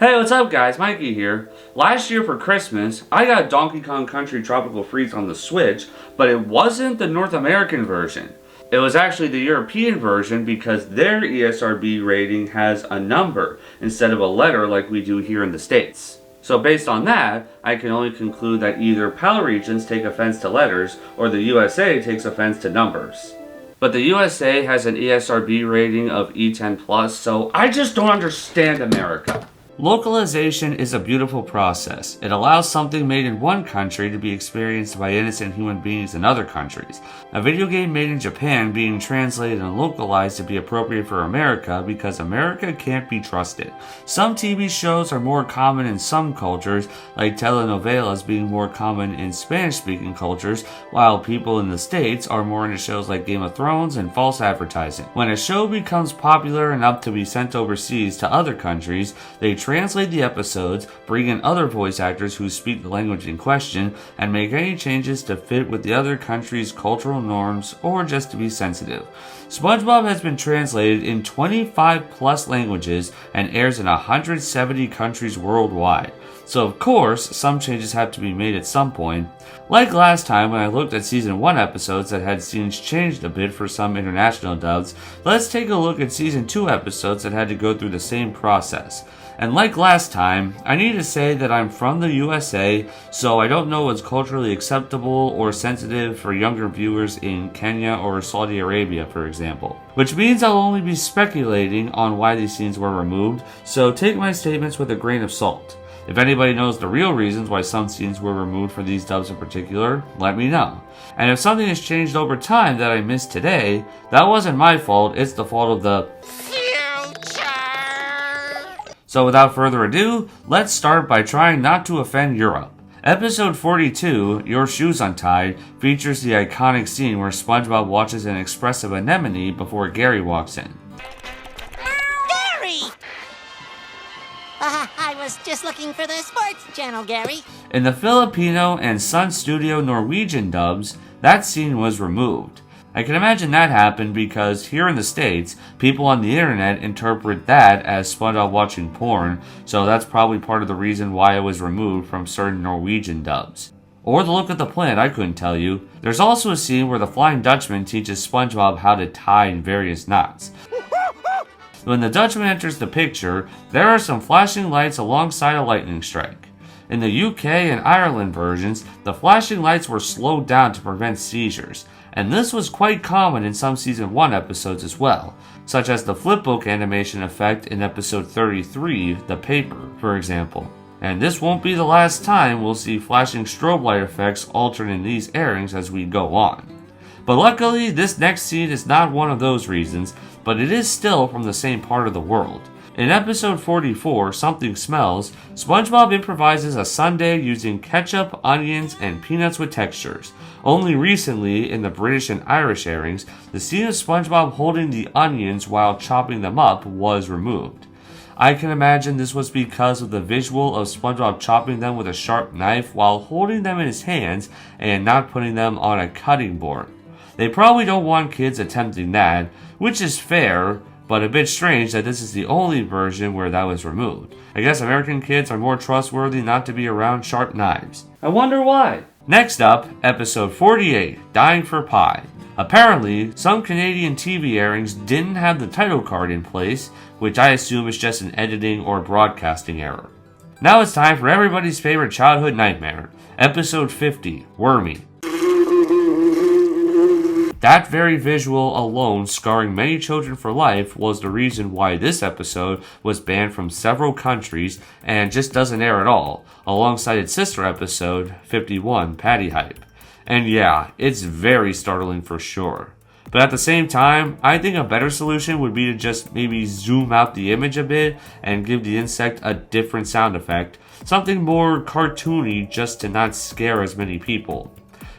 Hey, what's up guys? Mikey here. Last year for Christmas, I got Donkey Kong Country Tropical Freeze on the Switch, but it wasn't the North American version. It was actually the European version because their ESRB rating has a number instead of a letter like we do here in the States. So based on that, I can only conclude that either PAL regions take offense to letters or the USA takes offense to numbers. But the USA has an ESRB rating of E10+, so I just don't understand America. Localization is a beautiful process. It allows something made in one country to be experienced by innocent human beings in other countries. A video game made in Japan being translated and localized to be appropriate for America because America can't be trusted. Some TV shows are more common in some cultures, like telenovelas being more common in Spanish-speaking cultures, while people in the States are more into shows like Game of Thrones and false advertising. When a show becomes popular enough to be sent overseas to other countries, they translate the episodes, bring in other voice actors who speak the language in question, and make any changes to fit with the other country's cultural norms or just to be sensitive. SpongeBob has been translated in 25 plus languages and airs in 170 countries worldwide. So of course, some changes have to be made at some point. Like last time when I looked at Season 1 episodes that had scenes changed a bit for some international dubs, let's take a look at Season 2 episodes that had to go through the same process. And like last time, I need to say that I'm from the USA, so I don't know what's culturally acceptable or sensitive for younger viewers in Kenya or Saudi Arabia, for example. Which means I'll only be speculating on why these scenes were removed, so take my statements with a grain of salt. If anybody knows the real reasons why some scenes were removed for these dubs in particular, let me know. And if something has changed over time that I missed today, that wasn't my fault, it's the fault of the So without further ado, let's start by trying not to offend Europe. Episode 42, Your Shoes Untied, features the iconic scene where SpongeBob watches an expressive anemone before Gary walks in. Gary! I was just looking for the sports channel, Gary. In the Filipino and Sun Studio Norwegian dubs, that scene was removed. I can imagine that happened because here in the States, people on the internet interpret that as SpongeBob watching porn, so that's probably part of the reason why it was removed from certain Norwegian dubs. Or the look of the plant, I couldn't tell you. There's also a scene where the Flying Dutchman teaches SpongeBob how to tie in various knots. When the Dutchman enters the picture, there are some flashing lights alongside a lightning strike. In the UK and Ireland versions, the flashing lights were slowed down to prevent seizures. And this was quite common in some Season 1 episodes as well, such as the flipbook animation effect in episode 33, The Paper, for example. And this won't be the last time we'll see flashing strobe light effects altered in these airings as we go on. But luckily, this next scene is not one of those reasons, but it is still from the same part of the world. In episode 44, Something Smells, SpongeBob improvises a sundae using ketchup, onions, and peanuts with textures. Only recently, in the British and Irish airings, the scene of SpongeBob holding the onions while chopping them up was removed. I can imagine this was because of the visual of SpongeBob chopping them with a sharp knife while holding them in his hands and not putting them on a cutting board. They probably don't want kids attempting that, which is fair, but a bit strange that this is the only version where that was removed. I guess American kids are more trustworthy not to be around sharp knives. I wonder why. Next up, episode 48, Dying for Pie. Apparently, some Canadian TV airings didn't have the title card in place, which I assume is just an editing or broadcasting error. Now it's time for everybody's favorite childhood nightmare, episode 50, Wormy. That very visual alone scarring many children for life was the reason why this episode was banned from several countries and just doesn't air at all, alongside its sister episode, 51, Patty Hype. And yeah, it's very startling for sure. But at the same time, I think a better solution would be to just maybe zoom out the image a bit and give the insect a different sound effect, something more cartoony just to not scare as many people.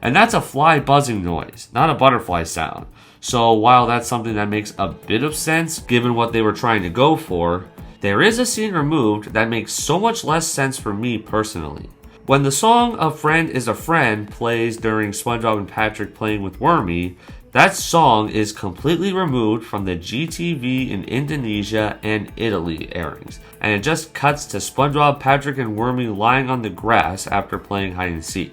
And that's a fly buzzing noise, not a butterfly sound. So while that's something that makes a bit of sense given what they were trying to go for, there is a scene removed that makes so much less sense for me personally. When the song A Friend is a Friend plays during SpongeBob and Patrick playing with Wormy, That song is completely removed from the GTV in Indonesia and Italy airings, and it just cuts to SpongeBob, Patrick, and Wormy lying on the grass after playing hide and seek,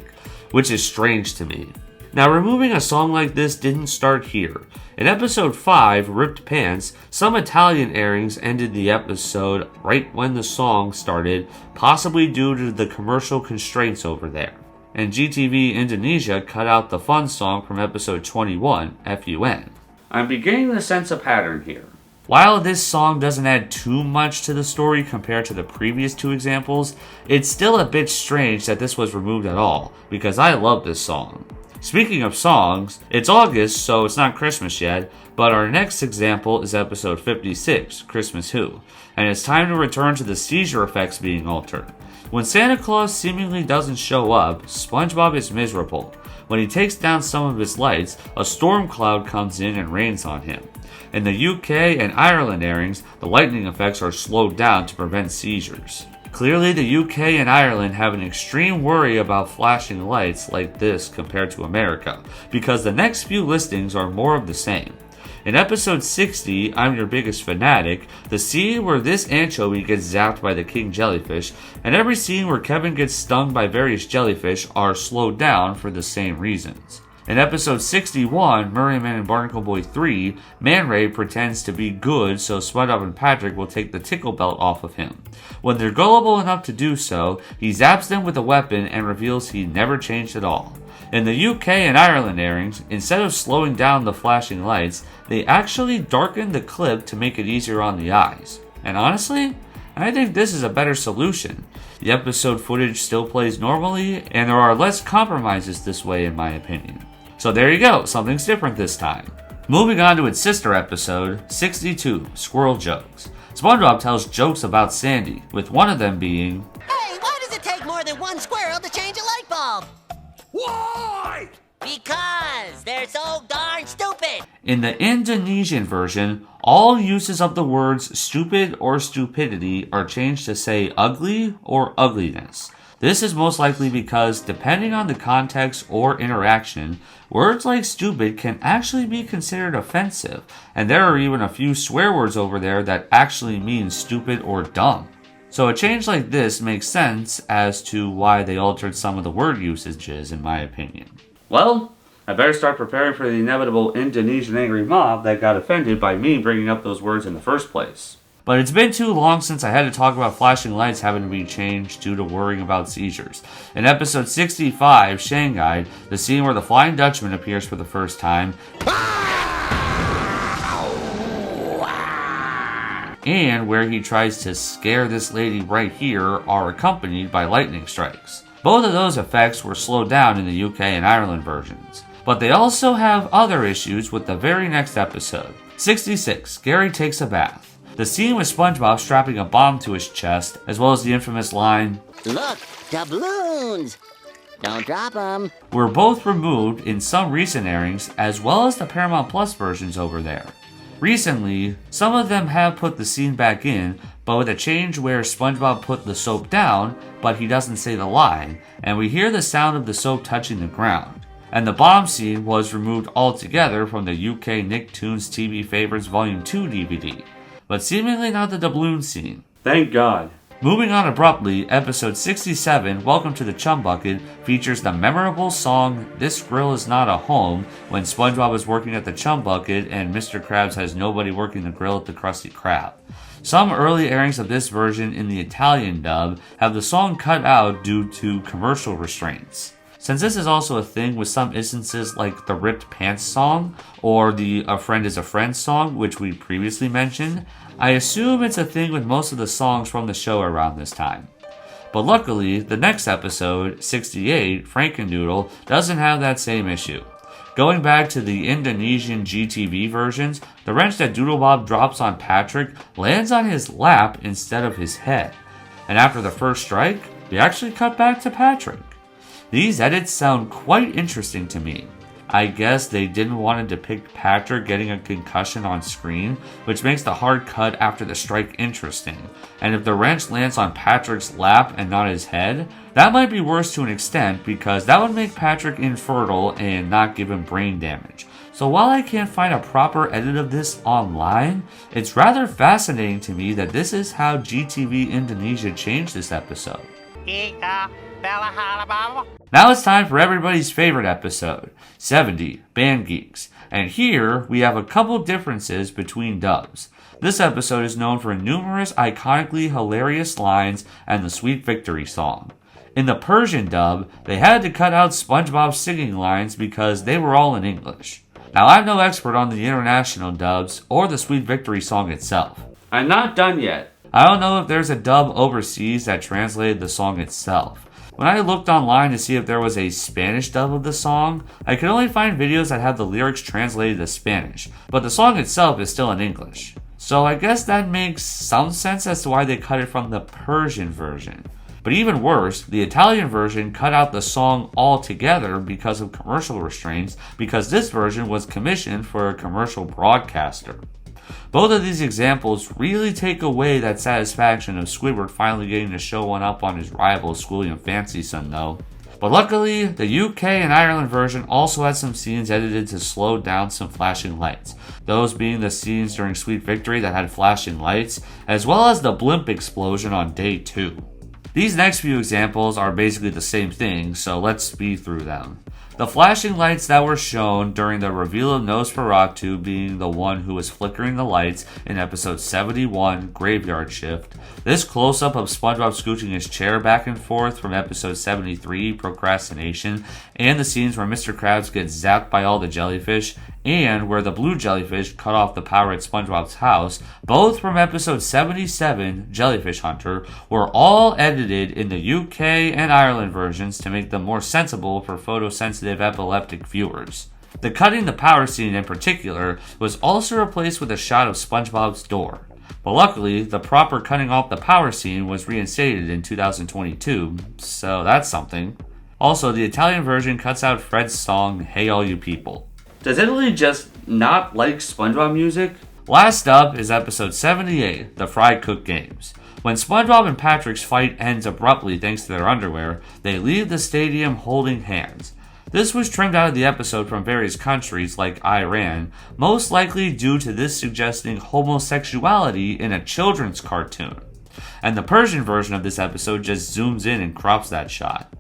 which is strange to me. Now, removing a song like this didn't start here. In episode 5, Ripped Pants, some Italian airings ended the episode right when the song started, possibly due to the commercial constraints over there. And GTV Indonesia cut out the fun song from episode 21, FUN. I'm beginning to sense a pattern here. While this song doesn't add too much to the story compared to the previous 2 examples, it's still a bit strange that this was removed at all, because I love this song. Speaking of songs, it's August, so it's not Christmas yet, but our next example is episode 56, Christmas Who, and it's time to return to the seizure effects being altered. When Santa Claus seemingly doesn't show up, SpongeBob is miserable. When he takes down some of his lights, a storm cloud comes in and rains on him. In the UK and Ireland airings, the lightning effects are slowed down to prevent seizures. Clearly, the UK and Ireland have an extreme worry about flashing lights like this compared to America, because the next few listings are more of the same. In episode 60, I'm Your Biggest Fanatic, the scene where this anchovy gets zapped by the king jellyfish, and every scene where Kevin gets stung by various jellyfish are slowed down for the same reasons. In episode 61, Murray Man and Barnacle Boy 3, Man Ray pretends to be good so SpongeBob and Patrick will take the tickle belt off of him. When they're gullible enough to do so, he zaps them with a weapon and reveals he never changed at all. In the UK and Ireland airings, instead of slowing down the flashing lights, they actually darkened the clip to make it easier on the eyes. And honestly, I think this is a better solution. The episode footage still plays normally, and there are less compromises this way in my opinion. So there you go, something's different this time. Moving on to its sister episode, 62, Squirrel Jokes. SpongeBob tells jokes about Sandy, with one of them being, Hey, why does it take more than one squirrel to change a light bulb? Why? Because they're so darn stupid. In the Indonesian version, all uses of the words stupid or stupidity are changed to say ugly or ugliness. This is most likely because, depending on the context or interaction, words like stupid can actually be considered offensive, and there are even a few swear words over there that actually mean stupid or dumb. So a change like this makes sense as to why they altered some of the word usages, in my opinion. Well, I better start preparing for the inevitable Indonesian angry mob that got offended by me bringing up those words in the first place. But it's been too long since I had to talk about flashing lights having to be changed due to worrying about seizures. In episode 65, Shanghai, the scene where the Flying Dutchman appears for the first time, and where he tries to scare this lady right here, are accompanied by lightning strikes. Both of those effects were slowed down in the UK and Ireland versions. But they also have other issues with the very next episode. 66, Gary Takes a Bath. The scene with SpongeBob strapping a bomb to his chest, as well as the infamous line, Look, doubloons. Don't drop them. were both removed in some recent airings, as well as the Paramount Plus versions over there. Recently, some of them have put the scene back in, but with a change where SpongeBob put the soap down, but he doesn't say the line, and we hear the sound of the soap touching the ground. And the bomb scene was removed altogether from the UK Nicktoons TV Favorites Volume 2 DVD, but seemingly not the doubloon scene. Thank God. Moving on abruptly, episode 67, Welcome to the Chum Bucket, features the memorable song This Grill Is Not a Home when SpongeBob is working at the Chum Bucket and Mr. Krabs has nobody working the grill at the Krusty Krab. Some early airings of this version in the Italian dub have the song cut out due to commercial restraints. Since this is also a thing with some instances like the Ripped Pants song or the A Friend is a Friend song, which we previously mentioned, I assume it's a thing with most of the songs from the show around this time. But luckily, the next episode, 68, Frankendoodle, doesn't have that same issue. Going back to the Indonesian GTV versions, the wrench that Doodlebob drops on Patrick lands on his lap instead of his head. And after the first strike, we actually cut back to Patrick. These edits sound quite interesting to me. I guess they didn't want to depict Patrick getting a concussion on screen, which makes the hard cut after the strike interesting. And if the wrench lands on Patrick's lap and not his head, that might be worse to an extent because that would make Patrick infertile and not give him brain damage. So while I can't find a proper edit of this online, it's rather fascinating to me that this is how GTV Indonesia changed this episode. Now it's time for everybody's favorite episode, 70, Band Geeks. And here, we have a couple differences between dubs. This episode is known for numerous iconically hilarious lines and the Sweet Victory song. In the Persian dub, they had to cut out SpongeBob's singing lines because they were all in English. Now, I'm no expert on the international dubs or the Sweet Victory song itself. I'm not done yet. I don't know if there's a dub overseas that translated the song itself. When I looked online to see if there was a Spanish dub of the song, I could only find videos that had the lyrics translated to Spanish, but the song itself is still in English. So I guess that makes some sense as to why they cut it from the Persian version. But even worse, the Italian version cut out the song altogether because of commercial restraints, because this version was commissioned for a commercial broadcaster. Both of these examples really take away that satisfaction of Squidward finally getting to show one up on his rival Schoolie and Fancy Son though. But luckily, the UK and Ireland version also had some scenes edited to slow down some flashing lights. Those being the scenes during Sweet Victory that had flashing lights, as well as the blimp explosion on day 2. These next few examples are basically the same thing, so let's speed through them. The flashing lights that were shown during the reveal of Nosferatu being the one who was flickering the lights in episode 71, Graveyard Shift. This close-up of SpongeBob scooching his chair back and forth from episode 73, Procrastination, and the scenes where Mr. Krabs gets zapped by all the jellyfish, and where the blue jellyfish cut off the power at SpongeBob's house, both from episode 77, Jellyfish Hunter, were all edited in the UK and Ireland versions to make them more sensible for photosensitive epileptic viewers. The cutting the power scene in particular was also replaced with a shot of SpongeBob's door. But luckily, the proper cutting off the power scene was reinstated in 2022, so that's something. Also, the Italian version cuts out Fred's song, Hey All You People. Does Italy just not like SpongeBob music? Last up is episode 78, The Fry Cook Games. When SpongeBob and Patrick's fight ends abruptly thanks to their underwear, they leave the stadium holding hands. This was trimmed out of the episode from various countries like Iran, most likely due to this suggesting homosexuality in a children's cartoon. And the Persian version of this episode just zooms in and crops that shot.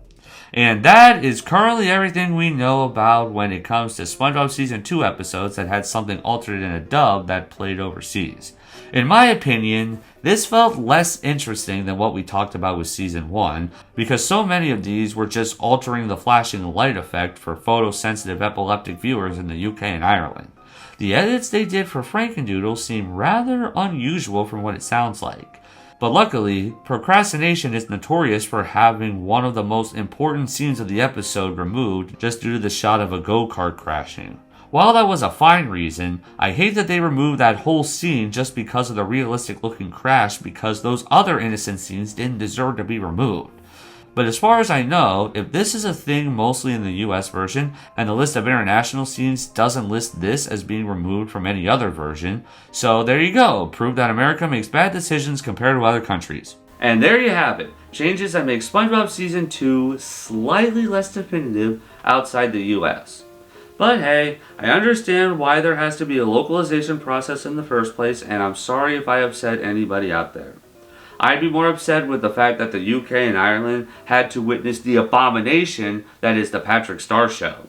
And that is currently everything we know about when it comes to SpongeBob Season 2 episodes that had something altered in a dub that played overseas. In my opinion, this felt less interesting than what we talked about with Season 1, because so many of these were just altering the flashing light effect for photosensitive epileptic viewers in the UK and Ireland. The edits they did for Frankendoodle seem rather unusual from what it sounds like. But luckily, Procrastination is notorious for having one of the most important scenes of the episode removed just due to the shot of a go-kart crashing. While that was a fine reason, I hate that they removed that whole scene just because of the realistic looking crash because those other innocent scenes didn't deserve to be removed. But as far as I know, if this is a thing mostly in the US version, and the list of international scenes doesn't list this as being removed from any other version, so there you go, prove that America makes bad decisions compared to other countries. And there you have it, changes that make SpongeBob Season 2 slightly less definitive outside the US. But hey, I understand why there has to be a localization process in the first place, and I'm sorry if I upset anybody out there. I'd be more upset with the fact that the UK and Ireland had to witness the abomination that is the Patrick Star Show.